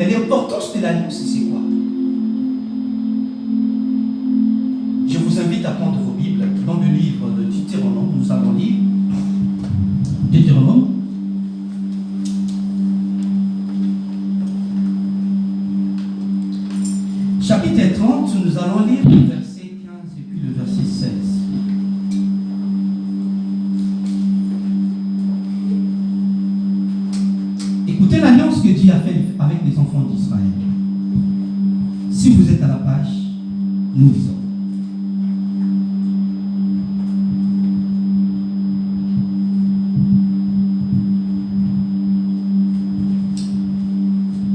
Mais l'importance de l'alliance, c'est quoi? Je vous invite à prendre vos Bibles dans le livre de Deutéronome. Nous allons lire Deutéronome. Chapitre 30, nous allons lire le verset 15 et puis le verset 16. Écoutez l'alliance que Dieu a faite avec les enfants d'Israël. Si vous êtes à la page, nous lisons.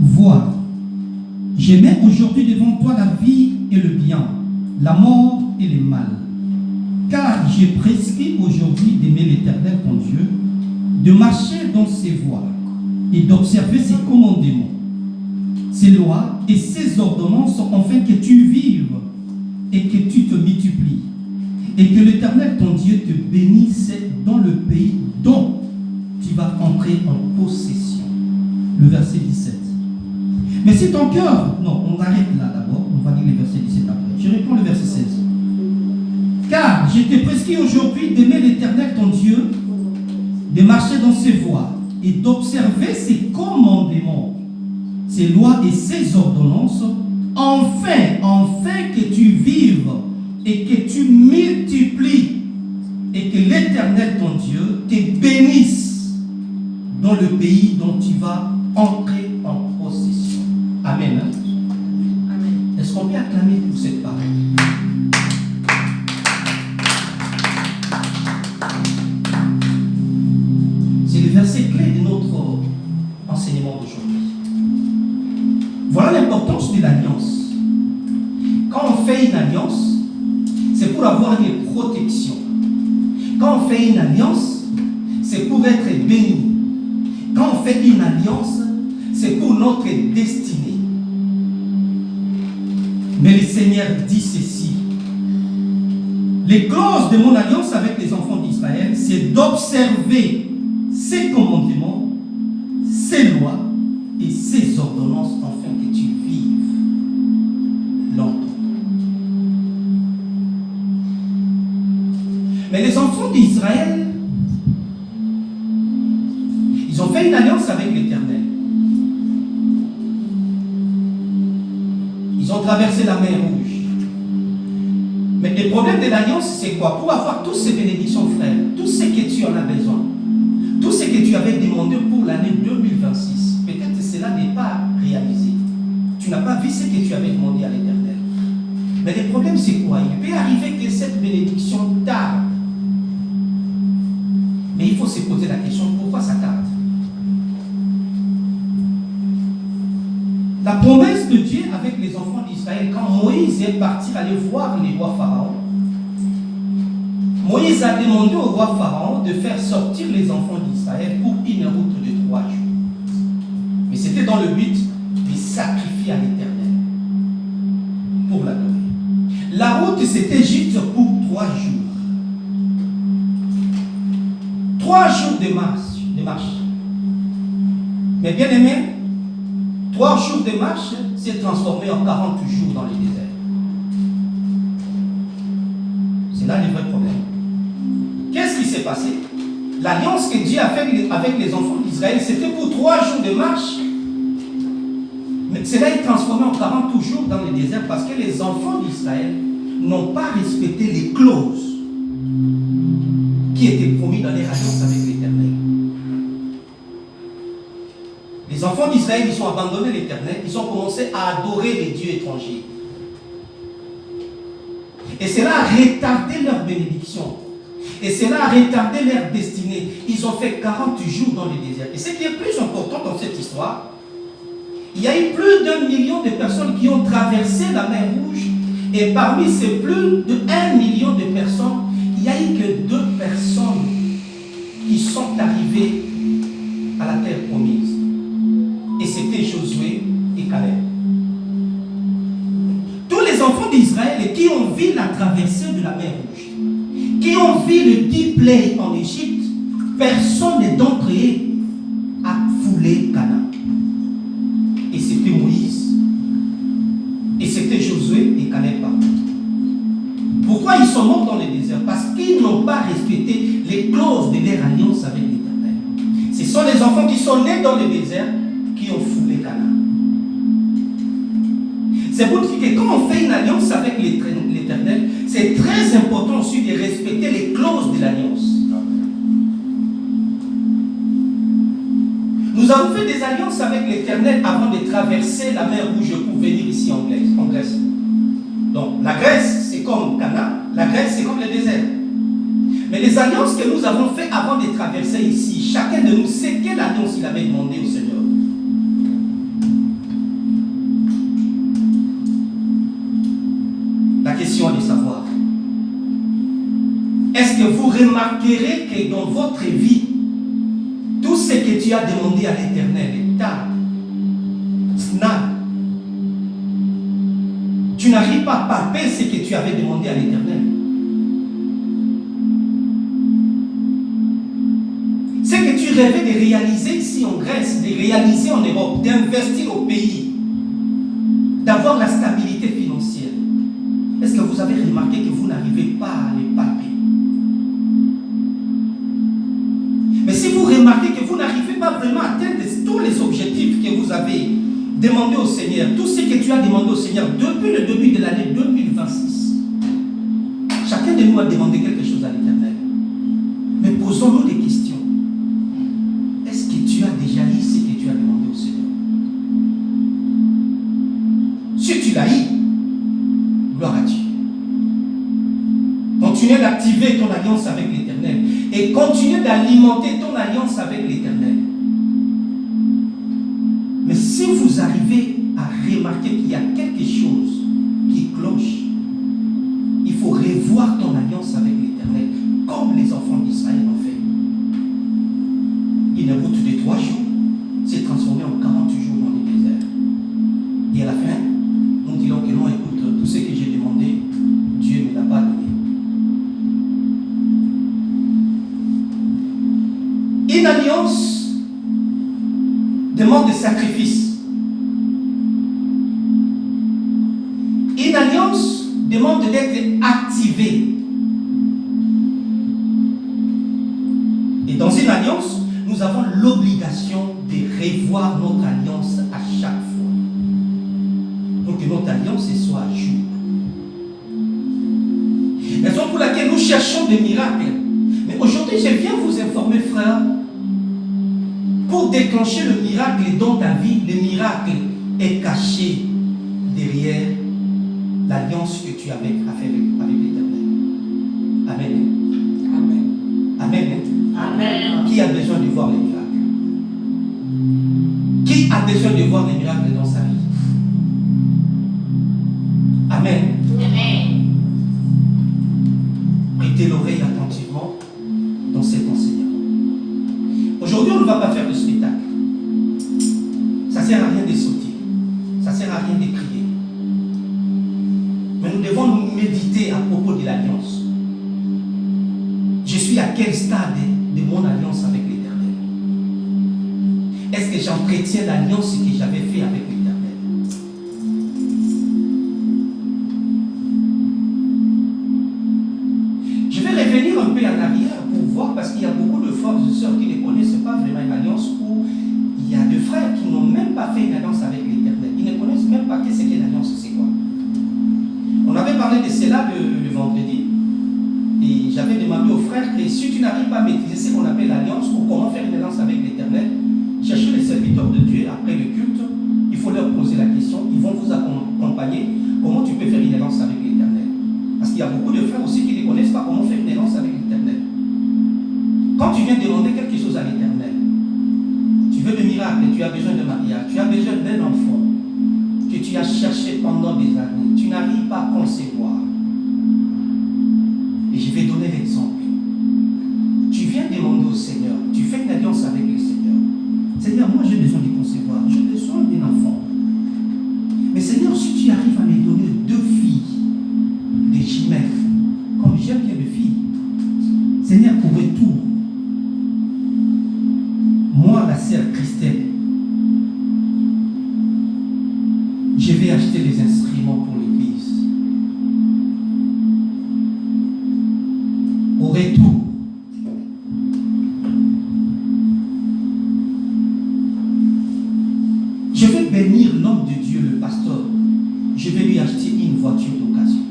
Vois, je mets aujourd'hui devant toi la vie et le bien, la mort et le mal. Car j'ai prescrit aujourd'hui d'aimer l'Éternel ton Dieu, de marcher dans ses voies et d'observer ses commandements, ses lois et ses ordonnances, afin que tu vives et que tu te multiplies, et que l'Éternel ton Dieu te bénisse dans le pays dont tu vas entrer en possession. Le verset 17. Mais si ton cœur... Non, on arrête là d'abord. On va lire le verset 17 après. Je reprends le verset 16. Car je t'ai prescrit aujourd'hui d'aimer l'Éternel ton Dieu, de marcher dans ses voies et d'observer ses commandements, ses lois et ses ordonnances, enfin que tu vives et que tu multiplies et que l'Éternel ton Dieu te bénisse dans le pays dont tu vas entrer en possession. Amen. Amen. Est-ce qu'on peut acclamer pour cette parole? C'est le verset clé de notre enseignement d'aujourd'hui. Voilà l'importance de l'alliance. Quand on fait une alliance, c'est pour avoir une protection. Quand on fait une alliance, c'est pour être béni. Quand on fait une alliance, c'est pour notre destinée. Mais le Seigneur dit ceci. Les clauses de mon alliance avec les enfants d'Israël, c'est d'observer ses commandements, ses lois et ses ordonnances, afin que tu vives longtemps. Mais les enfants d'Israël, ils ont fait une alliance avec l'Éternel. Ils ont traversé la mer Rouge. Mais le problème de l'alliance, c'est quoi? Pour avoir toutes ces bénédictions, frère, tout ce que tu en as besoin, tout ce que tu avais demandé pour l'année 2026, peut-être cela n'est pas réalisé. Tu n'as pas vu ce que tu avais demandé à l'Éternel. Mais le problème, c'est quoi? Il peut arriver que cette bénédiction tarde. Mais il faut se poser la question, pourquoi ça tarde? La promesse de Dieu avec les enfants d'Israël, quand Moïse est parti aller voir les rois Pharaon, Moïse a demandé au roi Pharaon de faire sortir les enfants d'Israël pour une route de 3 jours. Mais c'était dans le but de sacrifier à l'Éternel pour l'adorer. La route, c'était juste pour 3 jours. 3 jours de marche. Mais bien aimé, 3 jours de marche s'est transformé en 40 jours dans le désert. C'est là le vrai problème. Qu'est-ce qui s'est passé? L'alliance que Dieu a faite avec les enfants d'Israël, c'était pour 3 jours de marche. Mais cela est transformé en 40 jours dans le désert parce que les enfants d'Israël n'ont pas respecté les clauses qui étaient promises dans leur alliance avec l'Éternel. Les enfants d'Israël, ils ont abandonné l'Éternel, ils ont commencé à adorer les dieux étrangers. Et cela a retardé leur bénédiction. Et cela a retardé leur destinée. Ils ont fait 40 jours dans le désert. Et ce qui est plus important dans cette histoire, il y a eu plus d'1 million de personnes qui ont traversé la mer Rouge. Et parmi ces plus de 1 million de personnes, il n'y a eu que 2 personnes qui sont arrivées à la terre promise. Et c'était Josué et Caleb. Tous les enfants d'Israël qui ont vu la traversée de la mer Rouge, qui ont vu le 10 plaies en Égypte, personne d'entre eux a foulé Canaan. Et c'était c'était Josué et Caleb. Pourquoi ils sont morts dans le désert? Parce qu'ils n'ont pas respecté les clauses de leur alliance avec l'Éternel. Ce sont les enfants qui sont nés dans le désert qui ont foulé Canaan. C'est pour dire que quand on fait une alliance avec l'Éternel, c'est très important aussi de respecter les clauses de l'alliance. Nous avons fait des alliances avec l'Éternel avant de traverser la mer Rouge pour venir ici en Grèce. Donc la Grèce, c'est comme Canaan, la Grèce, c'est comme le désert. Mais les alliances que nous avons faites avant de traverser ici, chacun de nous sait quelle alliance il avait demandé au Seigneur. La question est de savoir, est-ce que vous remarquerez que dans votre vie, tout ce que tu as demandé à l'Éternel est tard, snap. Tu n'arrives pas à palper ce que tu avais demandé à l'Éternel. Ce que tu rêvais de réaliser ici en Grèce, de réaliser en Europe, d'investir au pays, d'avoir la stabilité financière. Est-ce que vous avez remarqué que vous n'arrivez pas à les palper? Mais si vous remarquez que vous n'arrivez pas vraiment à atteindre tous les objectifs que vous avez demandé au Seigneur, tout ce que tu as demandé au Seigneur depuis le début de l'année 2026, chacun de nous a demandé quelque chose à l'Éternel. Mais posons-nous des questions. Est-ce que tu as déjà eu ce que tu as demandé au Seigneur? Si tu l'as eu, gloire à Dieu. Continuez d'activer ton alliance avec l'Éternel et continuez d'alimenter ton alliance avec l'Éternel. Mais si vous arrivez à remarquer qu'il y a quelque chose qui cloche, il faut revoir ton alliance avec l'Éternel, comme les enfants d'Israël ont fait. Une route de 3 jours s'est transformée en 40 jours dans le désert. Et à la fin, nous dirons que non, écoute, tout ce que j'ai demandé, Dieu ne l'a pas donné. Une alliance demande des sacrifices. Une alliance demande d'être activée. Et dans une alliance, nous avons l'obligation de revoir notre alliance à chaque fois. Pour que notre alliance soit à jour. Raison pour laquelle nous cherchons des miracles. Mais aujourd'hui, je viens vous informer, frère, pour déclencher le miracle dans ta vie, le miracle est caché derrière l'alliance que tu avais avec l'Éternel. Amen. Amen. Amen. Amen. Qui a besoin de voir les miracles? Qui a besoin de voir les miracles dans sa vie? Amen. Amen. Prêtez l'oreille attentivement dans cet enseignement. Aujourd'hui, on ne va pas faire de spectacle. Ça ne sert à rien de sauter. Ça ne sert à rien de crier. Mais nous devons nous méditer à propos de l'alliance. Je suis à quel stade de mon alliance avec l'Éternel? Est-ce que j'entretiens l'alliance que j'avais fait avec l'Éternel? Je vais revenir un peu en arrière pour voir, parce qu'il y a beaucoup de frères et sœurs qui ne connaissent pas vraiment une alliance, où il y a des frères qui n'ont même pas fait une alliance avec l'Éternel. Ils ne connaissent même pas qu'est-ce qu'une alliance, c'est quoi. On avait parlé de cela le vendredi, et j'avais demandé aux frères que si tu n'arrives pas à maîtriser ce qu'on appelle l'alliance, ou comment faire une alliance avec l'Éternel, cherchez les serviteurs de Dieu après le culte, il faut leur poser la question, ils vont vous accompagner, comment tu peux faire une alliance avec l'Éternel. Parce qu'il y a beaucoup de frères aussi qui ne connaissent pas comment faire une alliance avec l'Éternel. Quand tu viens demander quelque chose à l'Éternel, tu veux de miracle, tu as besoin de mariage, tu as besoin d'un enfant que tu as cherché pendant des années, tu n'arrives pas à concevoir. Et je vais donner l'exemple. Tu viens demander au Seigneur, tu fais une alliance avec le Seigneur. Seigneur, moi j'ai besoin de concevoir, j'ai besoin d'un enfant. Mais Seigneur, si tu arrives à me donner 2 filles, des jumelles, comme j'aime bien les filles, Seigneur, pour retour, moi, la sœur Christelle, je vais acheter les instruments pour bénir l'homme de Dieu, le pasteur. Je vais lui acheter une voiture d'occasion.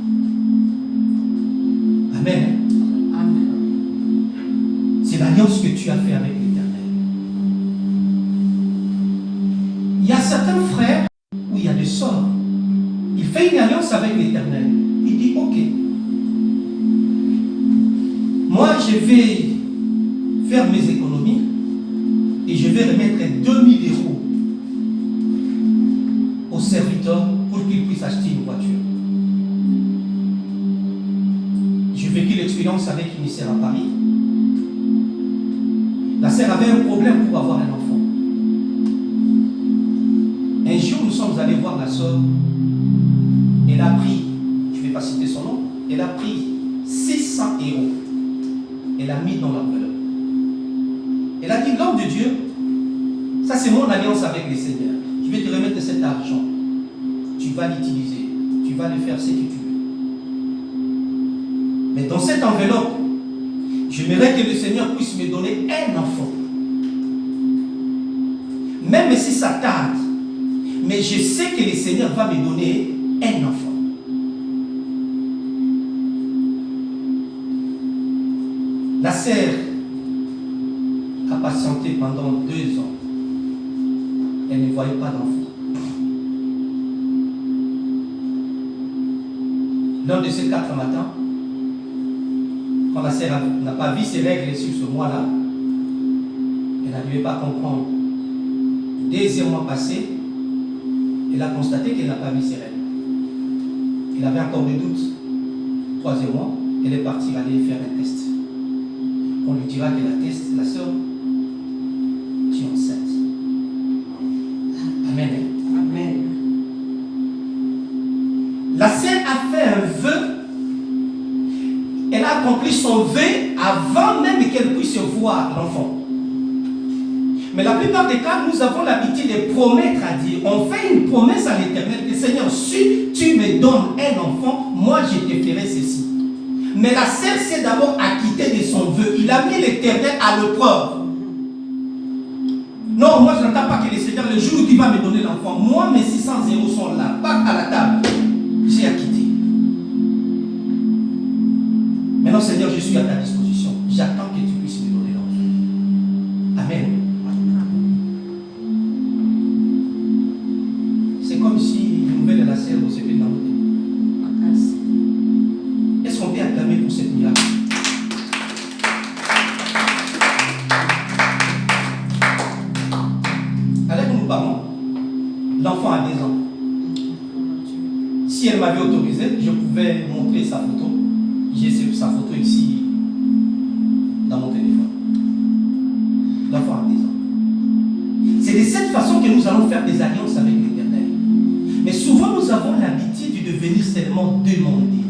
Amen. Amen. C'est l'alliance que tu as fait avec l'Éternel. Il y a certains frères où il y a des sœurs. Il fait une alliance avec l'Éternel. Il dit, ok, moi je vais faire mes économies et je vais remettre 2000 € au serviteur pour qu'il puisse acheter une voiture. J'ai vécu l'expérience avec une sœur à Paris. La sœur avait un problème pour avoir un enfant. Un jour, nous sommes allés voir la sœur. Elle a pris, je ne vais pas citer son nom, elle a pris 600 €. Elle a mis dans l'enveloppe. Elle a dit, l'homme de Dieu, ça c'est mon alliance avec le Seigneur. Je vais te remettre cet argent. Tu vas l'utiliser. Tu vas le faire ce que tu veux. Mais dans cette enveloppe, j'aimerais que le Seigneur puisse me donner un enfant. Même si ça tarde, mais je sais que le Seigneur va me donner un enfant. La sœur a patienté pendant 2 ans. Elle ne voyait pas d'enfant. L'un de ces 4 matins, quand la sœur n'a pas vu ses règles sur ce mois-là, elle n'arrivait pas à comprendre. Le 2e mois passé, elle a constaté qu'elle n'a pas vu ses règles. Elle avait encore des doutes. 3e mois, elle est partie aller faire un test. On lui dira que la sœur, tu es enceinte. Amen. Amen. La sœur a fait un vœu. Elle a accompli son vœu avant même qu'elle puisse voir l'enfant. Mais la plupart des cas, nous avons l'habitude de promettre à Dieu. On fait une promesse à l'Éternel que Seigneur, si tu me donnes un enfant, moi je te ferai ceci. Mais la sœur s'est d'abord acquittée de son vœu. Il a mis l'Éternel à l'épreuve. Non, moi je n'entends pas que le Seigneur, le jour où tu vas me donner l'enfant, moi mes 600 € sont là, pas à la table. J'ai acquitté. Maintenant Seigneur, je suis à ta disposition. J'attends que tu puisses me donner l'enfant. Amen. C'est comme si une nouvelle de la sœur vous s'est fait dans le thé. Est-ce qu'on peut acclamer pour cette miracle? Avec nous parents, l'enfant a 2 ans. Si elle m'avait autorisé, je pouvais montrer sa photo. J'ai sa photo ici dans mon téléphone. L'enfant a 2 ans. C'est de cette façon que nous allons faire des alliances avec l'Éternel. Mais souvent nous avons l'habitude de venir seulement demander.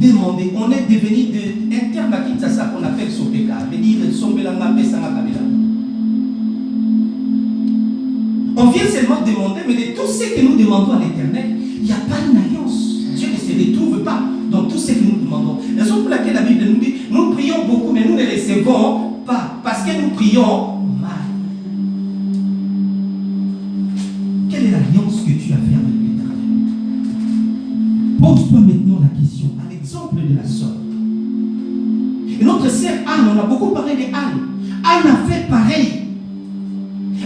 Demander. On est devenu un terme à Kinshasa qu'on appelle Sopeka. C'est-à-dire Sombelanga Pesanga Kabela. On vient seulement demander, mais de tout ce que nous demandons à l'Éternel, il n'y a pas une alliance. Dieu ne se retrouve pas dans tout ce que nous demandons. La raison pour laquelle la Bible nous dit, nous prions beaucoup, mais nous ne recevons pas, parce que nous prions mal. Quelle est l'alliance que tu as fait avec l'Éternel? Pose-toi maintenant la question, à l'exemple de la sœur. Et notre sœur Anne, on a beaucoup parlé de Anne. Anne a fait pareil.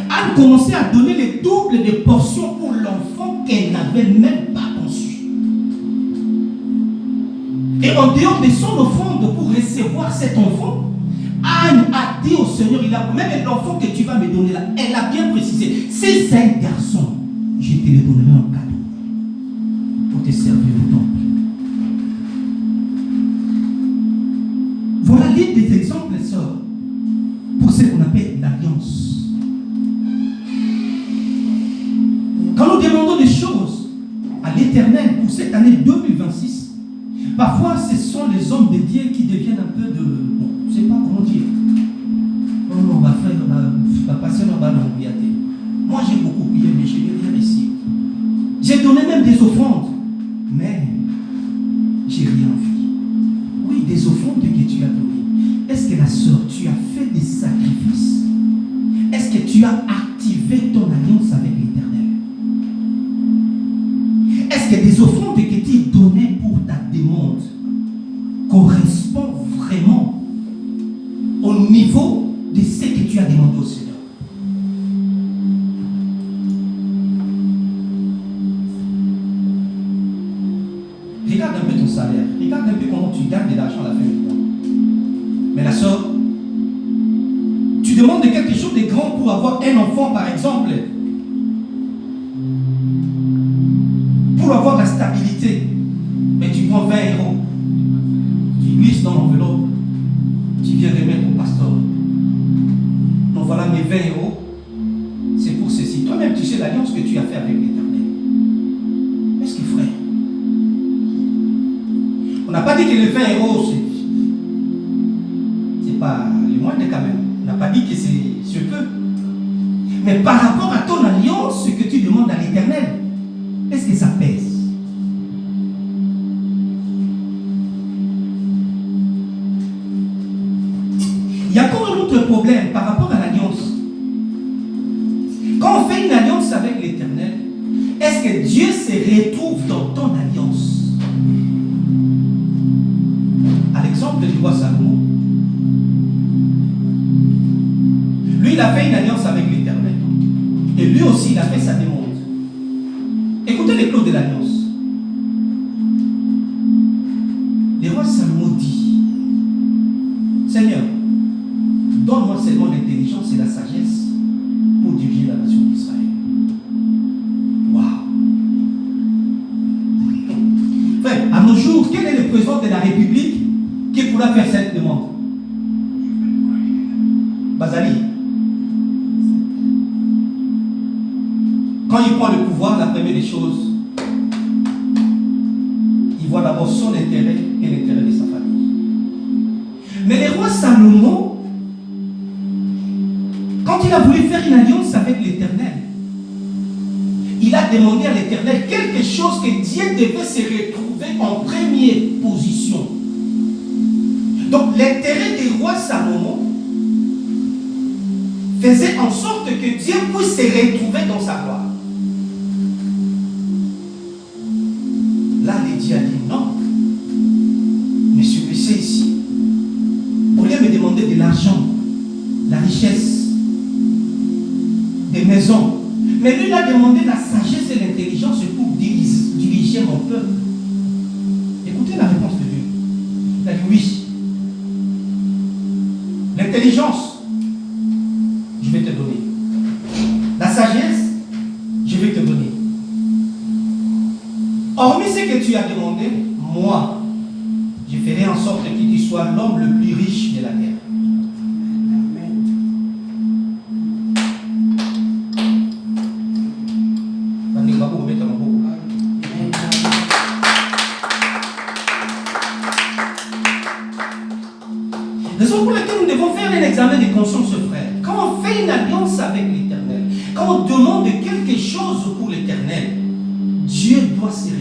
Anne commençait à donner le double de portions pour l'enfant qu'elle n'avait même pas conçu. Et en dehors de son offrande pour recevoir cet enfant, Anne a dit au Seigneur, même l'enfant que tu vas me donner là, elle a bien précisé, si c'est un garçon, je te le donnerai en cadeau pour te servir au temple. Voilà l'un des exemples, sœurs, pour ce qu'on appelle l'alliance. Quand nous demandons des choses à l'Éternel pour cette année 2026, parfois ce sont les hommes de Dieu qui deviennent un peu de... Bon, je ne sais pas comment dire. Oh, on va faire, on va passer dans la bibliothèque. Moi j'ai beaucoup prié, mais je n'ai rien réussi. J'ai donné même des offrandes, mais j'ai rien vu. Oui, des offrandes que tu as données. Est-ce que la sœur, tu as fait des sacrifices? Est-ce que tu as activé salaire. Regarde un peu comment tu gagnes de l'argent à la fin du mois. Mais la soeur, tu demandes quelque chose de grand pour avoir un enfant, par exemple. Pour avoir la stabilité. Mais tu prends 20 euros. Tu glisses dans l'enveloppe. Tu viens remettre au pasteur. Donc voilà mes 20 euros. C'est pour ceci. Toi-même, tu sais l'alliance que tu as fait avec l'Éternel. Est-ce que frère, on n'a pas dit que les 20 euros, c'est pas le moindre quand même. On n'a pas dit que c'est peu. Mais par rapport à ton alliance, ce que tu demandes à l'Éternel, est-ce que ça pèse? Il y a encore un autre problème par rapport à l'alliance. Quand on fait une alliance avec l'Éternel, est-ce que Dieu se retrouve dans ton alliance? À l'exemple du roi Salomon, lui il a fait une alliance avec l'Éternel. Et lui aussi il a fait sa demande. Écoutez les clauses de l'alliance. Le roi Salomon dit: Seigneur, donne-moi seulement l'intelligence et la sagesse pour diriger la nation d'Israël. Waouh! Frère, à nos jours, quel est le président de la République qui pourra faire cette demande? Bazali. Quand il prend le pouvoir, la première des choses, il voit d'abord son intérêt et l'intérêt de sa famille. Mais le roi Salomon, quand il a voulu faire une alliance avec l'Éternel, il a demandé à l'Éternel quelque chose que Dieu devait se retrouver en première position. Donc l'intérêt du roi Salomon faisait en sorte que Dieu puisse se retrouver dans sa gloire. Là, Dieu a dit non. Monsieur, c'est ici. Au lieu de me demander de l'argent, la richesse, des maisons, mais lui, il a demandé la sagesse et l'intelligence pour diriger mon peuple. Écoutez la réponse de Dieu. Il a dit oui. L'intelligence, je vais te donner. La sagesse, je vais te donner. Hormis ce que tu as demandé, moi, je ferai en sorte que tu sois l'homme le plus riche de la terre. Raison pour laquelle nous devons faire un examen de conscience, frère. Quand on fait une alliance avec l'Éternel, quand on demande quelque chose pour l'Éternel, Dieu doit se retrouver.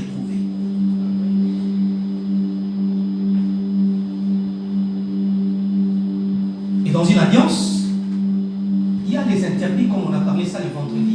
Et dans une alliance, il y a des interdits, comme on a parlé ça le vendredi